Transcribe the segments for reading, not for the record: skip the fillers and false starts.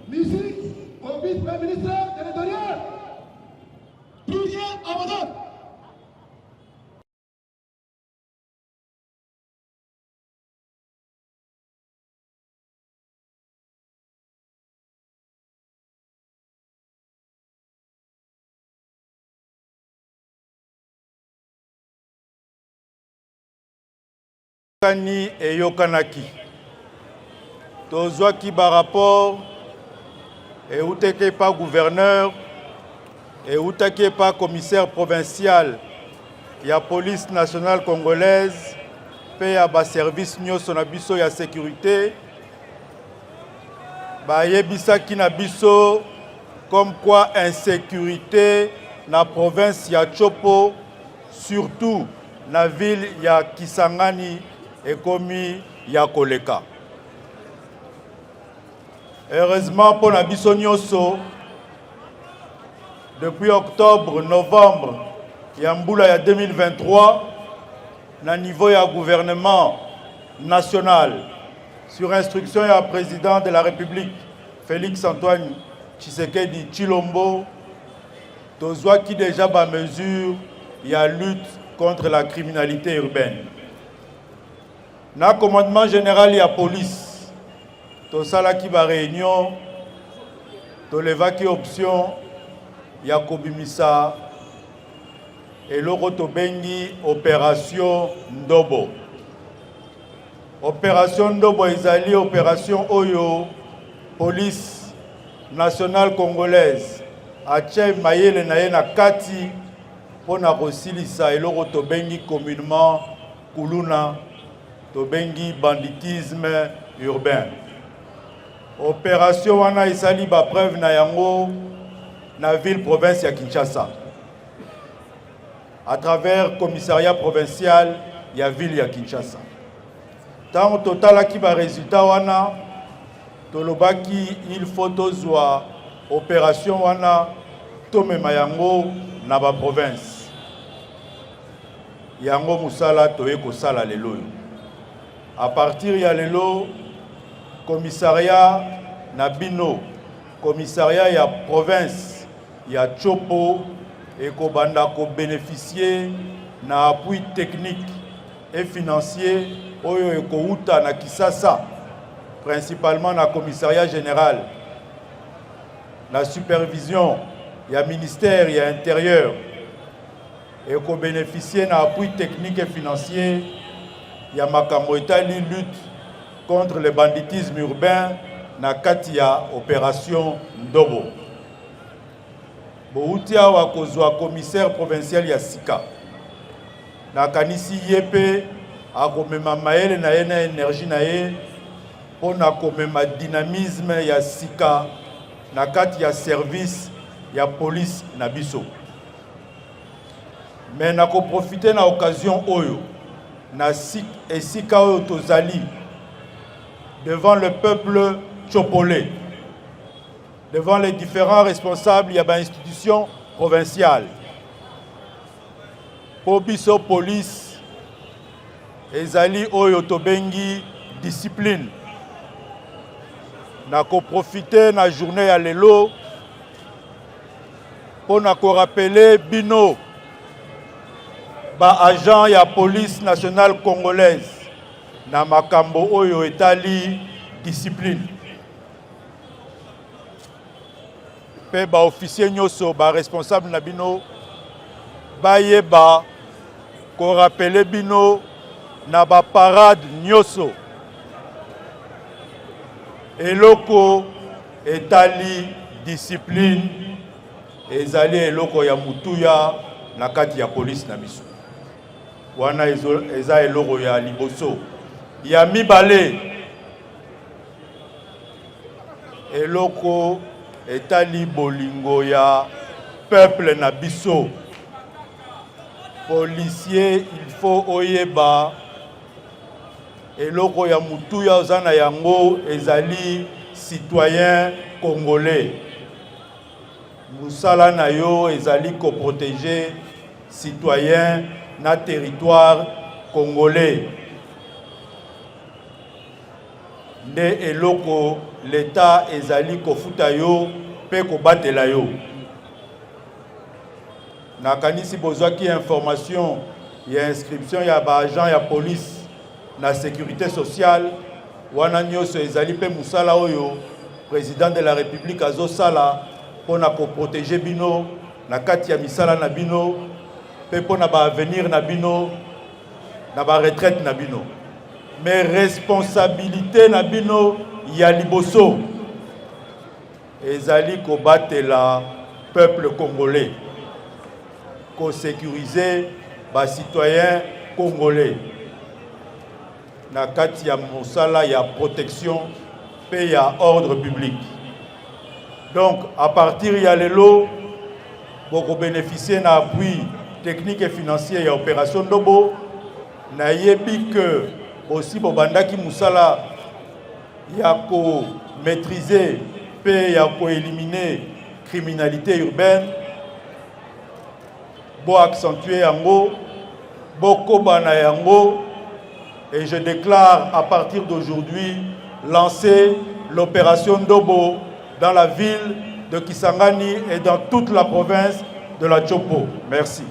Musique au vice-premier ministre de l'Intérieur. Plus rien à madame. Kani et Yokanaki. Tozwaki ba rapport et outeke pas gouverneur et outeke pas commissaire provincial ya police nationale congolaise pe ya ba service nyonso na biso ya sécurité ba yebisaki na biso comme quoi insécurité na province ya Chopo surtout na ville ya Kisangani ekomi ya koleka. Heureusement pour la biso nyonso, depuis octobre, novembre, Yambula ya 2023, na niveau ya gouvernement national, sur instruction du président de la République, Félix Antoine Tshisekedi Tshilombo, tozwa qui déjà ba mesure ya lutte contre la criminalité urbaine. Na commandement général ya police, to salaki ba réunion to levaki option ya kobimisa eloko to bengi opération Ndobo. Opération Ndobo ezali opération oyo police nationale congolaise atie mayele na ye na kati pona kosilisa eloko to bengi communément kuluna to bengi banditisme urbain. Opération wana isali ba preuve na yango na ville province ya Kinshasa à travers commissariat provincial ya ville ya Kinshasa. Tant total ki ba résultat wana tolobaki il faut tozwa opération wana tomema yango na ba province. Yango musala toye ko sala lelo. À partir ya lelo commissariat Nabino, commissariat ya province ya Chopo et kobanda ko bénéficier na appui technique et financier oyo ekouta na Kisasa, principalement na commissariat général, la supervision ya ministère ya intérieur et ko bénéficier na appui technique et financier ya makambo etali lutte contre le banditisme urbain na kati ya opération Ndobo. Boutia wa kozwa commissaire provincial ya Sika. Na kanisi yepe akomema maele na ye na énergie na ye pona komema dynamisme ya Sika na kati ya service ya police na biso. Mais na ko profiter na occasion oyo na Sika oyo tozali devant le peuple chopolais, devant les différents responsables, il y a des institutions provinciales. Pour biso police, ezali oyo tobengi discipline. Na ko profiter na journée ya lelo pour na ko rappeler bino ba agent ya police nationale congolaise na makambo oyo etali discipline. Pe ba officier nyoso ba responsable na bino bayeba ko rappeler bino na ba parade nyoso eloko etali discipline ezali eloko ya mutuya na kati ya police na biso wana eza eloko ya liboso ya mibale eloko etali bolingo ya peuple na biso. Policier il faut oyeba eloko ya mutuya ozana yango ezali citoyen congolais. Musala na yo ezali ko protéger citoyen na territoire congolais. Nde eloko l'État ezali ko futa yo pe ko batela yo. Nakanisi bozwaki information ya inscription ya ba agent ya police na sécurité sociale wana nyoso ezali pe musala oyo président de la République azosala pona ko protéger bino na kati ya misala na bino pe pona ba avenir na bino na ba retraite na bino. Mais responsabilité na bino ya liboso ezali ko batela peuple congolais, ko sécuriser ba citoyens congolais na kati ya mosala ya protection pe ya ordre public. Donc à partir ya lelo boko bénéficier na appui technique et financier ya opération Ndobo na yebi que aussi bobandaki musala ya ko maîtriser pe ya ko éliminer criminalité urbaine bo accentuer yango boko bana yango. Et je déclare à partir d'aujourd'hui lancer l'opération Ndobo dans la ville de Kisangani et dans toute la province de la Chopo. Merci.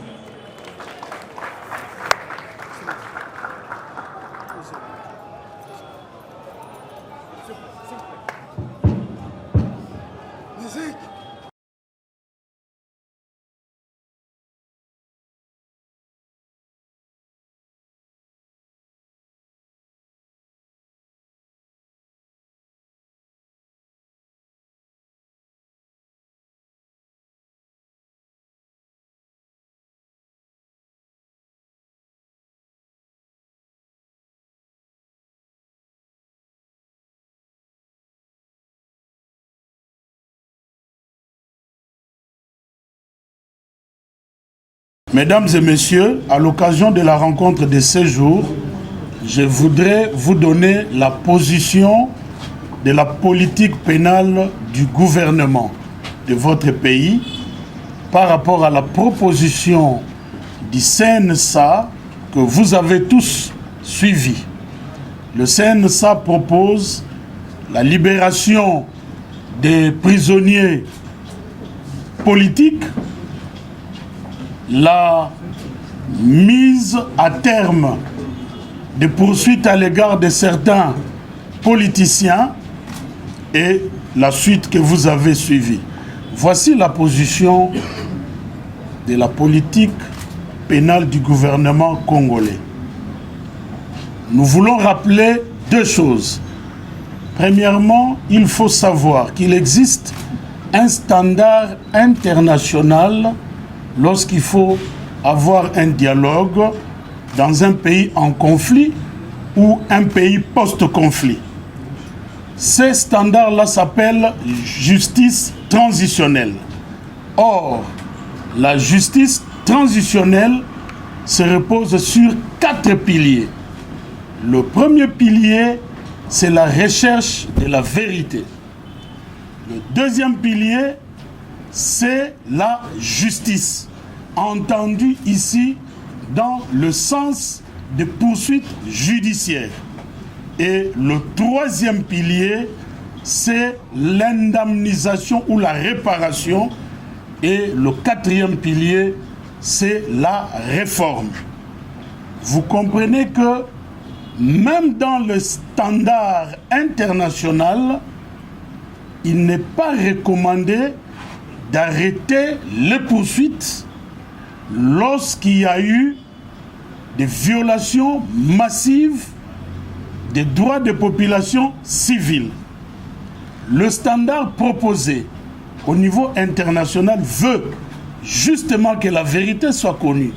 Mesdames et messieurs, à l'occasion de la rencontre de ce jour, je voudrais vous donner la position de la politique pénale du gouvernement de votre pays par rapport à la proposition du CNSA que vous avez tous suivi. Le CNSA propose la libération des prisonniers politiques, la mise à terme des poursuites à l'égard de certains politiciens et la suite que vous avez suivie. Voici la position de la politique pénale du gouvernement congolais. Nous voulons rappeler deux choses. Premièrement, il faut savoir qu'il existe un standard international lorsqu'il faut avoir un dialogue dans un pays en conflit ou un pays post-conflit. Ce standard-là s'appelle justice transitionnelle. Or, la justice transitionnelle se repose sur 4 piliers. Le premier pilier, c'est la recherche de la vérité. Le deuxième pilier, c'est la justice, entendue ici dans le sens des poursuites judiciaires. Et le troisième pilier, c'est l'indemnisation ou la réparation. Et le quatrième pilier, c'est la réforme. vous comprenez que même dans le standard international, il n'est pas recommandé d'arrêter les poursuites lorsqu'il y a eu des violations massives des droits des populations civiles. Le standard proposé au niveau international veut justement que la vérité soit connue.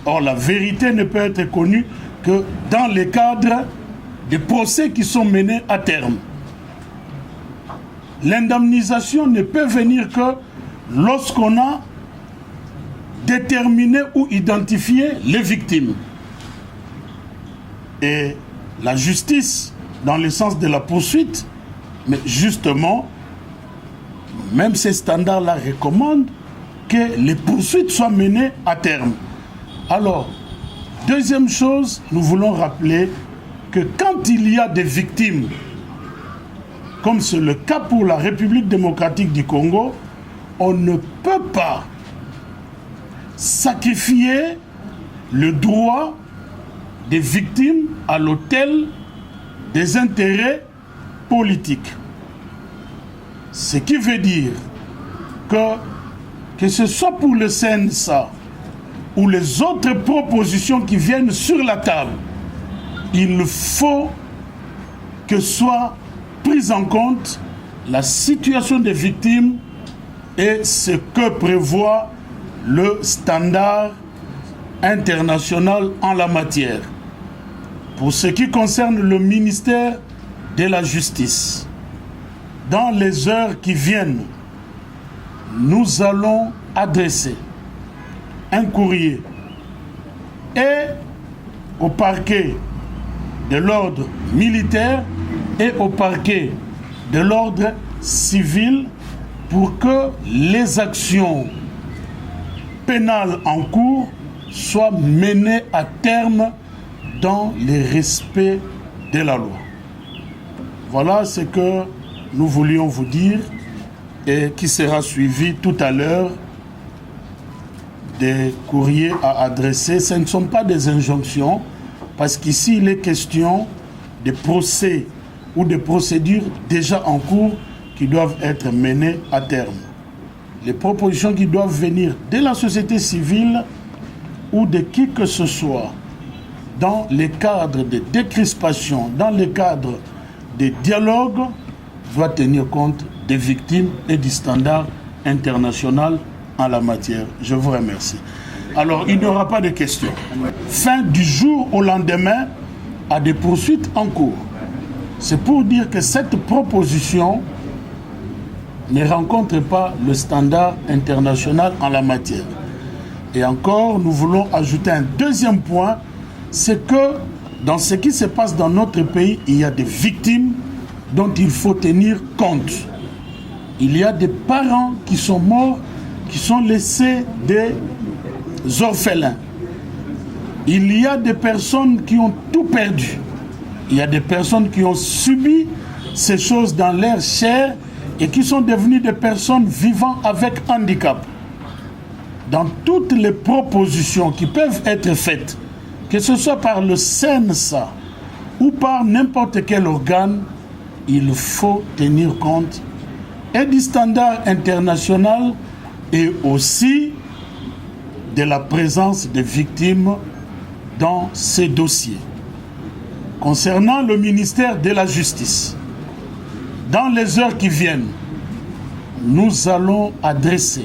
Or, la vérité ne peut être connue que dans les cadres des procès qui sont menés à terme. L'indemnisation ne peut venir que lorsqu'on a déterminé ou identifié les victimes. Et la justice, dans le sens de la poursuite, mais justement, même ces standards-là recommandent que les poursuites soient menées à terme. Alors, deuxième chose, nous voulons rappeler que quand il y a des victimes, comme c'est le cas pour la République démocratique du Congo, on ne peut pas sacrifier le droit des victimes à l'autel des intérêts politiques. Ce qui veut dire que ce soit pour le CNSA ou les autres propositions qui viennent sur la table, il faut que soit prise en compte la situation des victimes et ce que prévoit le standard international en la matière. Pour ce qui concerne le ministère de la Justice, dans les heures qui viennent, nous allons adresser un courrier et au parquet de l'ordre militaire et au parquet de l'ordre civil pour que les actions pénales en cours soient menées à terme dans le respect de la loi. Voilà ce que nous voulions vous dire et qui sera suivi tout à l'heure des courriers à adresser. Ce ne sont pas des injonctions, parce qu'ici il est question de procès ou de procédures déjà en cours qui doivent être menées à terme. Les propositions qui doivent venir de la société civile ou de qui que ce soit, dans les cadres de décrispation, dans les cadres de dialogue, doit tenir compte des victimes et du standard international en la matière. Je vous remercie. Alors, il n'y aura pas de questions. Fin du jour au lendemain à des poursuites en cours. C'est pour dire que cette proposition ne rencontre pas le standard international en la matière. Et encore, nous voulons ajouter un deuxième point, c'est que dans ce qui se passe dans notre pays, il y a des victimes dont il faut tenir compte. Il y a des parents qui sont morts, qui sont laissés des orphelins. Il y a des personnes qui ont tout perdu. Il y a des personnes qui ont subi ces choses dans leur chair et qui sont devenues des personnes vivant avec handicap. Dans toutes les propositions qui peuvent être faites, que ce soit par le CNSA ou par n'importe quel organe, il faut tenir compte et du standard international et aussi de la présence des victimes dans ces dossiers. Concernant le ministère de la Justice, dans les heures qui viennent, nous allons adresser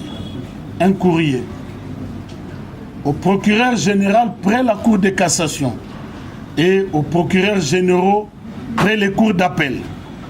un courrier au procureur général près la Cour de cassation et aux procureurs généraux près les cours d'appel